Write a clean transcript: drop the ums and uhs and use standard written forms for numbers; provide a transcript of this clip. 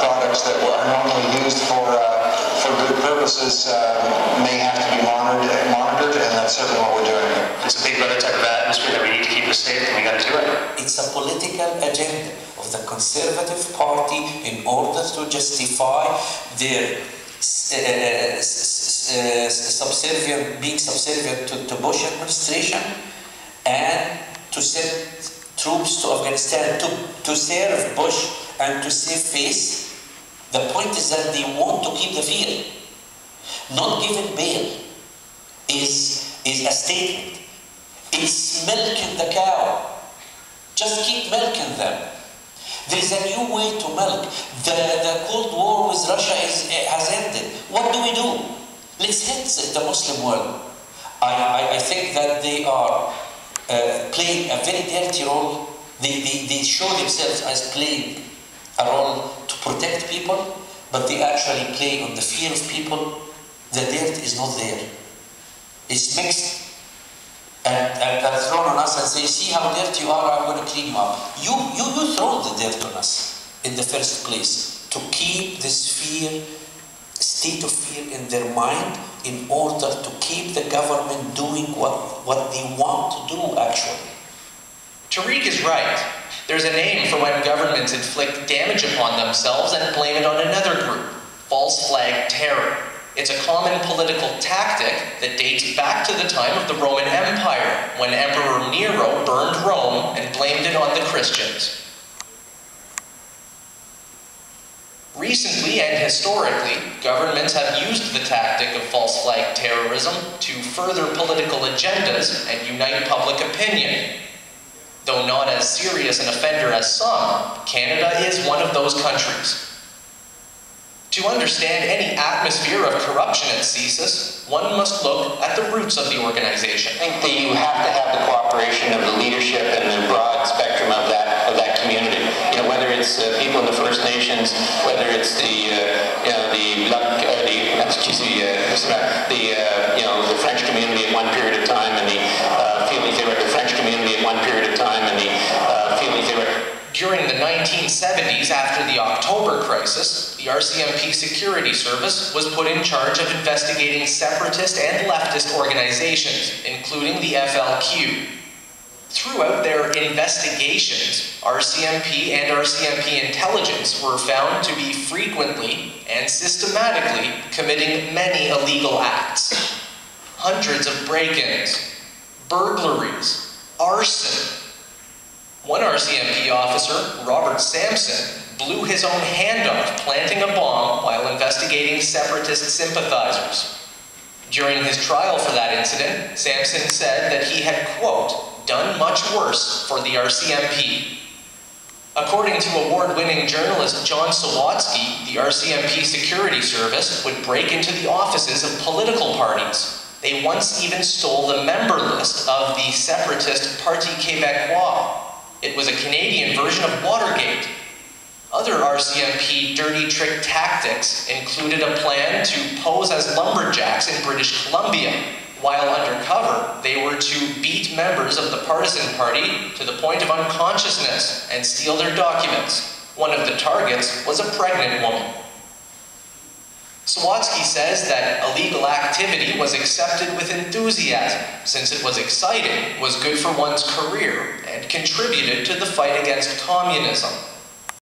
products that are normally used for good purposes may have to be monitored, and that's certainly what we're doing. It's a big brother type of atmosphere that we need to keep us safe, and we got to do it. It's a political agenda of the Conservative Party in order to justify their being subservient to Bush administration and to send troops to Afghanistan to serve Bush and to save face. The point is that they want to keep the fear. Not giving bail is a statement. It's milking the cow. Just keep milking them. There is a new way to milk. The Cold War with Russia has ended. What do? Let's hit the Muslim world. I think that they are playing a very dirty role. They show themselves as playing a role to protect people, but they actually play on the fear of people. The dirt is not there. It's mixed. And thrown on us and say, see how dirty you are, I'm going to clean you up. You throw the dirt on us in the first place to keep this fear, state of fear in their mind in order to keep the government doing what they want to do, actually. Tariq is right. There's a name for when governments inflict damage upon themselves and blame it on another group: false flag terror. It's a common political tactic that dates back to the time of the Roman Empire, when Emperor Nero burned Rome and blamed it on the Christians. Recently and historically, governments have used the tactic of false flag terrorism to further political agendas and unite public opinion. Though not as serious an offender as some, Canada is one of those countries. To understand any atmosphere of corruption at csis, one must look at the roots of the organization. I think that you have to have the cooperation of the leadership and the broad spectrum of that community. You know, whether it's people in the First Nations, whether it's the French community at one period of time, and the feelings they were the French community at one period of time, and the feelings they were. During the 1970s, after the October crisis, the RCMP Security Service was put in charge of investigating separatist and leftist organizations, including the FLQ. Throughout their investigations, RCMP and RCMP intelligence were found to be frequently and systematically committing many illegal acts. Hundreds of break-ins, burglaries, arson. One RCMP officer, Robert Sampson, blew his own hand off planting a bomb while investigating separatist sympathizers. During his trial for that incident, Sampson said that he had, quote, done much worse for the RCMP. According to award-winning journalist John Sawatsky, the RCMP Security Service would break into the offices of political parties. They once even stole the member list of the separatist Parti Québécois. It was a Canadian version of Watergate. Other RCMP dirty trick tactics included a plan to pose as lumberjacks in British Columbia. While undercover, they were to beat members of the partisan party to the point of unconsciousness and steal their documents. One of the targets was a pregnant woman. Sawatsky says that illegal activity was accepted with enthusiasm, since it was exciting, was good for one's career, and contributed to the fight against communism.